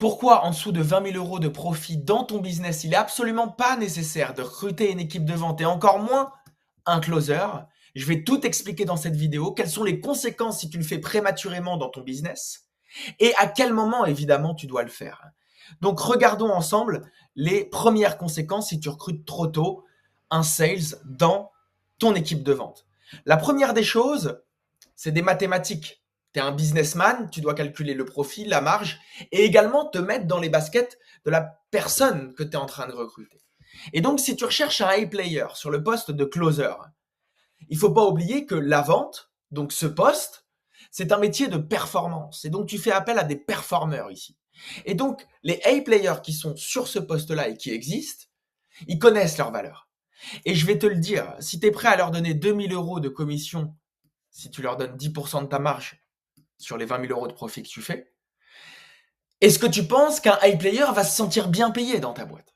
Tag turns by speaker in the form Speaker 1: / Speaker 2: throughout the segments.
Speaker 1: Pourquoi en dessous de 20 000 € de profit dans ton business, il est absolument pas nécessaire de recruter une équipe de vente et encore moins un closer? Je vais tout expliquer dans cette vidéo. Quelles sont les conséquences si tu le fais prématurément dans ton business et à quel moment évidemment tu dois le faire. Donc regardons ensemble les premières conséquences si tu recrutes trop tôt un sales dans ton équipe de vente. La première des choses, c'est des mathématiques. Tu es un businessman, tu dois calculer le profit, la marge et également te mettre dans les baskets de la personne que tu es en train de recruter. Et donc, si tu recherches un high player sur le poste de closer, il faut pas oublier que la vente, donc ce poste, c'est un métier de performance. Et donc, tu fais appel à des performeurs ici. Et donc, les high players qui sont sur ce poste-là et qui existent, ils connaissent leur valeur. Et je vais te le dire, si tu es prêt à leur donner 2000 € de commission, si tu leur donnes 10% de ta marge sur les 20 000 € de profit que tu fais, est-ce que tu penses qu'un high player va se sentir bien payé dans ta boîte?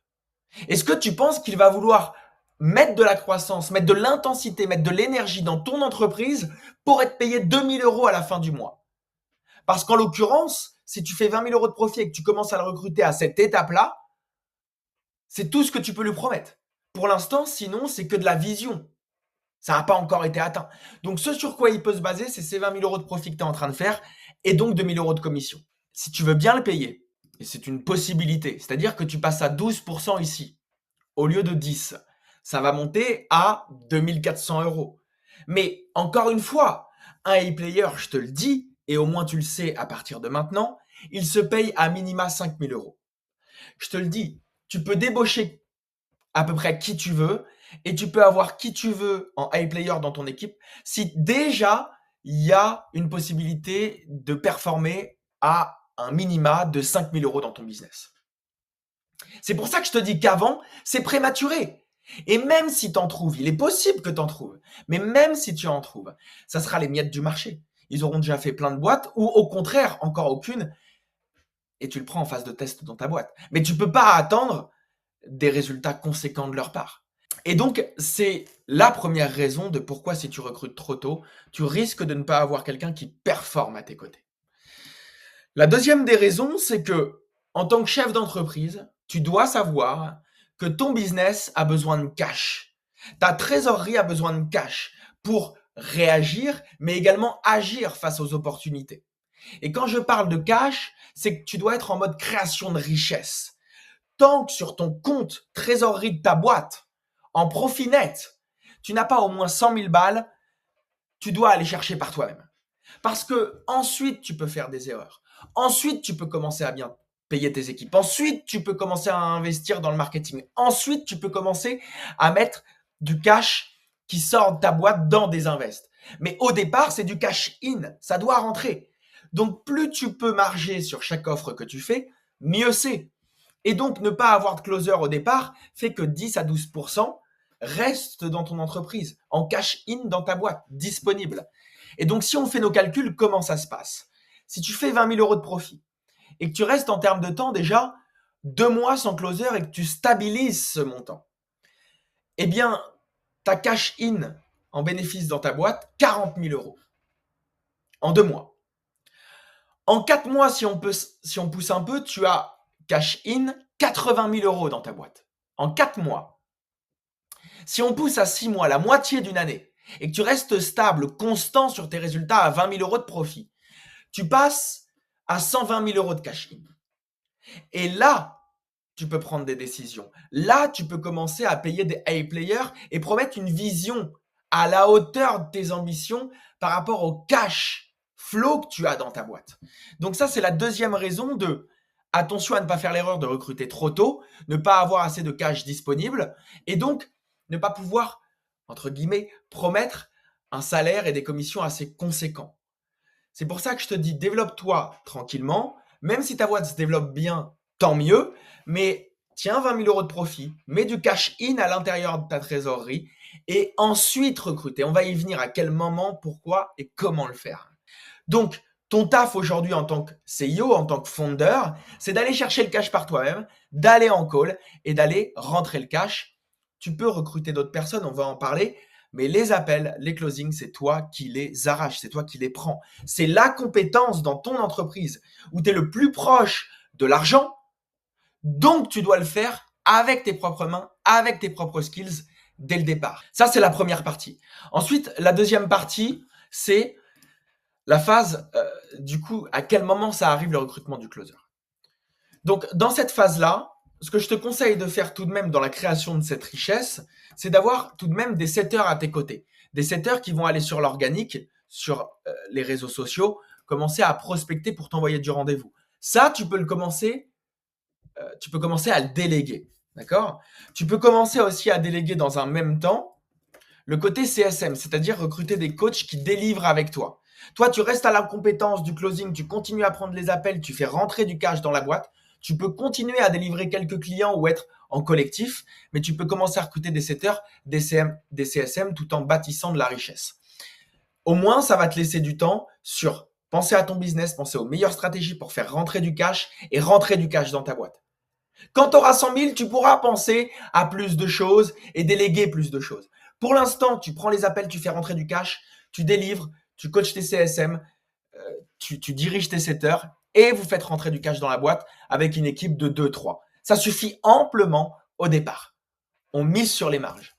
Speaker 1: Est-ce que tu penses qu'il va vouloir mettre de la croissance, mettre de l'intensité, mettre de l'énergie dans ton entreprise pour être payé 2000 € à la fin du mois? Parce qu'en l'occurrence, si tu fais 20 000 € de profit et que tu commences à le recruter à cette étape-là, c'est tout ce que tu peux lui promettre. Pour l'instant, sinon, c'est que de la vision. Ça n'a pas encore été atteint. Donc, ce sur quoi il peut se baser, c'est ces 20 000 € de profit que tu es en train de faire et donc 2000 € de commission. Si tu veux bien le payer, et c'est une possibilité, c'est-à-dire que tu passes à 12% ici, au lieu de 10, ça va monter à 2400 €. Mais encore une fois, un e-player, je te le dis, et au moins tu le sais à partir de maintenant, il se paye à minima 5000 €. Je te le dis, tu peux débaucher à peu près qui tu veux et tu peux avoir qui tu veux en e-player dans ton équipe si déjà il y a une possibilité de performer à un minima de 5000 € dans ton business. C'est pour ça que je te dis qu'avant, c'est prématuré. Et même si tu en trouves, il est possible que tu en trouves, mais même si tu en trouves, ça sera les miettes du marché. Ils auront déjà fait plein de boîtes ou au contraire, encore aucune, et tu le prends en phase de test dans ta boîte. Mais tu peux pas attendre des résultats conséquents de leur part. Et donc, c'est la première raison de pourquoi si tu recrutes trop tôt, tu risques de ne pas avoir quelqu'un qui performe à tes côtés. La deuxième des raisons, c'est que en tant que chef d'entreprise, tu dois savoir que ton business a besoin de cash. Ta trésorerie a besoin de cash pour réagir, mais également agir face aux opportunités. Et quand je parle de cash, c'est que tu dois être en mode création de richesse. Tant que sur ton compte trésorerie de ta boîte, en profit net, tu n'as pas au moins 100 000 balles, tu dois aller chercher par toi-même. Parce que ensuite, tu peux faire des erreurs. Ensuite, tu peux commencer à bien payer tes équipes. Ensuite, tu peux commencer à investir dans le marketing. Ensuite, tu peux commencer à mettre du cash qui sort de ta boîte dans des invests. Mais au départ, c'est du cash in. Ça doit rentrer. Donc, plus tu peux marger sur chaque offre que tu fais, mieux c'est. Et donc, ne pas avoir de closer au départ fait que 10 à 12% restent dans ton entreprise, en cash in dans ta boîte, disponible. Et donc, si on fait nos calculs, comment ça se passe? Si tu fais 20 000 € de profit et que tu restes en termes de temps déjà 2 mois sans closer et que tu stabilises ce montant, eh bien, ta cash in en bénéfice dans ta boîte, 40 000 € en 2 mois. En 4 mois, si on pousse un peu, tu as cash in 80 000 € dans ta boîte. En 4 mois. Si on pousse à 6 mois, la moitié d'une année, et que tu restes stable, constant sur tes résultats à 20 000 € de profit, tu passes à 120 000 € de cash in. Et là, tu peux prendre des décisions. Là, tu peux commencer à payer des high players et promettre une vision à la hauteur de tes ambitions par rapport au cash flow que tu as dans ta boîte. Donc ça, c'est la deuxième raison de attention à ne pas faire l'erreur de recruter trop tôt, ne pas avoir assez de cash disponible et donc ne pas pouvoir, entre guillemets, promettre un salaire et des commissions assez conséquents. C'est pour ça que je te dis, développe-toi tranquillement. Même si ta boîte se développe bien, tant mieux. Mais tiens 20 000 € de profit, mets du cash in à l'intérieur de ta trésorerie et ensuite recruter. On va y venir à quel moment, pourquoi et comment le faire. Donc, ton taf aujourd'hui en tant que CEO, en tant que fondeur, c'est d'aller chercher le cash par toi-même, d'aller en call et d'aller rentrer le cash. Tu peux recruter d'autres personnes, on va en parler. Mais les appels, les closings, c'est toi qui les arraches, c'est toi qui les prends. C'est la compétence dans ton entreprise où tu es le plus proche de l'argent. Donc, tu dois le faire avec tes propres mains, avec tes propres skills dès le départ. Ça, c'est la première partie. Ensuite, la deuxième partie, c'est la phase, du coup, à quel moment ça arrive le recrutement du closer. Donc, dans cette phase-là, ce que je te conseille de faire tout de même dans la création de cette richesse, c'est d'avoir tout de même des setters à tes côtés. Des setters qui vont aller sur l'organique, sur les réseaux sociaux, commencer à prospecter pour t'envoyer du rendez-vous. Ça, tu peux commencer à le déléguer. D'accord? Tu peux commencer aussi à déléguer dans un même temps le côté CSM, c'est-à-dire recruter des coachs qui délivrent avec toi. Toi, tu restes à la compétence du closing, tu continues à prendre les appels, tu fais rentrer du cash dans la boîte. Tu peux continuer à délivrer quelques clients ou être en collectif, mais tu peux commencer à recruter des setters, des CSM tout en bâtissant de la richesse. Au moins, ça va te laisser du temps sur penser à ton business, penser aux meilleures stratégies pour faire rentrer du cash et rentrer du cash dans ta boîte. Quand tu auras 100 000, tu pourras penser à plus de choses et déléguer plus de choses. Pour l'instant, tu prends les appels, tu fais rentrer du cash, tu délivres, tu coaches tes CSM, tu diriges tes setters et vous faites rentrer du cash dans la boîte avec une équipe de 2-3. Ça suffit amplement au départ. On mise sur les marges.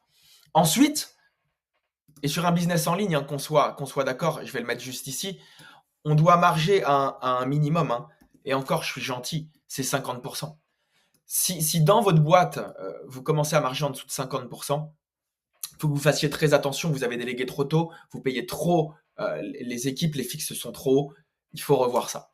Speaker 1: Ensuite, et sur un business en ligne, hein, qu'on soit d'accord, je vais le mettre juste ici, on doit marger à un minimum. Hein, et encore, je suis gentil, c'est 50%. Si dans votre boîte, vous commencez à marger en dessous de 50%, il faut que vous fassiez très attention. Vous avez délégué trop tôt, vous payez trop les équipes, les fixes sont trop hauts. Il faut revoir ça.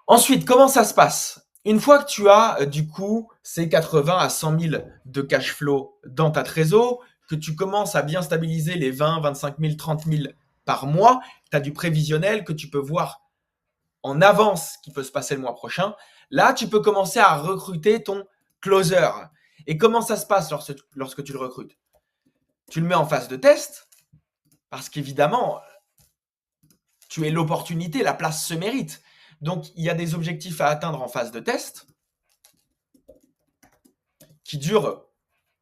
Speaker 1: Ensuite, comment ça se passe? Une fois que tu as du coup ces 80 à 100 000 de cash flow dans ta trésor, que tu commences à bien stabiliser les 20, 25 000, 30 000 par mois, tu as du prévisionnel que tu peux voir en avance ce qui peut se passer le mois prochain. Là, tu peux commencer à recruter ton closer. Et comment ça se passe lorsque tu le recrutes? Tu le mets en phase de test parce qu'évidemment, tu es l'opportunité, la place se mérite. Donc, il y a des objectifs à atteindre en phase de test qui durent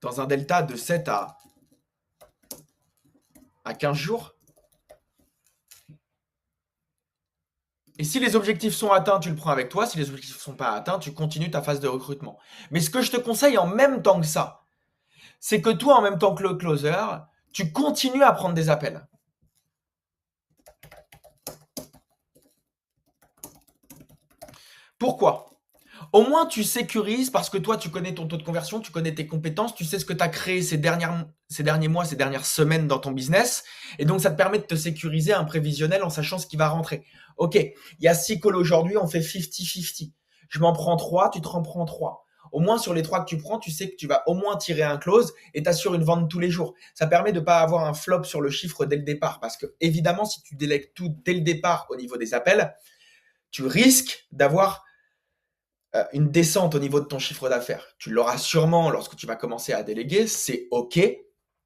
Speaker 1: dans un delta de 7 à 15 jours. Et si les objectifs sont atteints, tu le prends avec toi. Si les objectifs ne sont pas atteints, tu continues ta phase de recrutement. Mais ce que je te conseille en même temps que ça, c'est que toi, en même temps que le closer, tu continues à prendre des appels. Pourquoi? Au moins, tu sécurises parce que toi, tu connais ton taux de conversion, tu connais tes compétences, tu sais ce que tu as créé ces derniers mois, ces dernières semaines dans ton business. Et donc, ça te permet de te sécuriser un prévisionnel en sachant ce qui va rentrer. OK, il y a 6 calls aujourd'hui, on fait 50-50. Je m'en prends 3, tu te en prends 3. Au moins, sur les 3 que tu prends, tu sais que tu vas au moins tirer un close et t'assures une vente tous les jours. Ça permet de ne pas avoir un flop sur le chiffre dès le départ. Parce que, évidemment, si tu délègues tout dès le départ au niveau des appels, tu risques d'avoir une descente au niveau de ton chiffre d'affaires. Tu l'auras sûrement lorsque tu vas commencer à déléguer, c'est OK.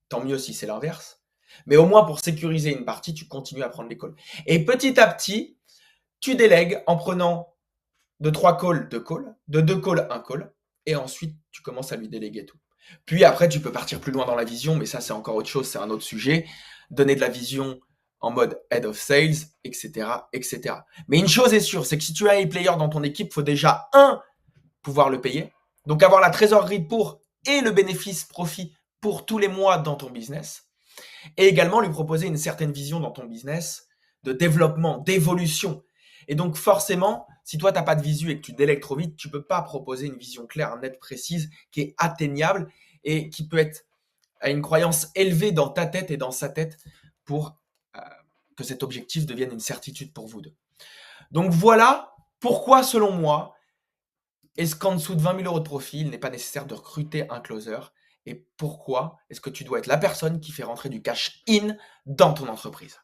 Speaker 1: Tant mieux si c'est l'inverse. Mais au moins, pour sécuriser une partie, tu continues à prendre les calls. Et petit à petit, tu délègues en prenant de 3 calls, 2 calls, de 2 calls, 1 call. Et ensuite, tu commences à lui déléguer tout. Puis après, tu peux partir plus loin dans la vision, mais ça, c'est encore autre chose, c'est un autre sujet. Donner de la vision en mode head of sales, etc., etc. Mais une chose est sûre, c'est que si tu as un player dans ton équipe, il faut déjà, pouvoir le payer. Donc, avoir la trésorerie pour et le bénéfice profit pour tous les mois dans ton business. Et également lui proposer une certaine vision dans ton business de développement, d'évolution. Et donc, forcément, si toi, tu n'as pas de visu et que tu délègues trop vite, tu ne peux pas proposer une vision claire, nette, précise, qui est atteignable et qui peut être à une croyance élevée dans ta tête et dans sa tête pour que cet objectif devienne une certitude pour vous deux. Donc voilà pourquoi, selon moi, est-ce qu'en dessous de 20 000 euros de profit, il n'est pas nécessaire de recruter un closer? Et pourquoi est-ce que tu dois être la personne qui fait rentrer du cash in dans ton entreprise?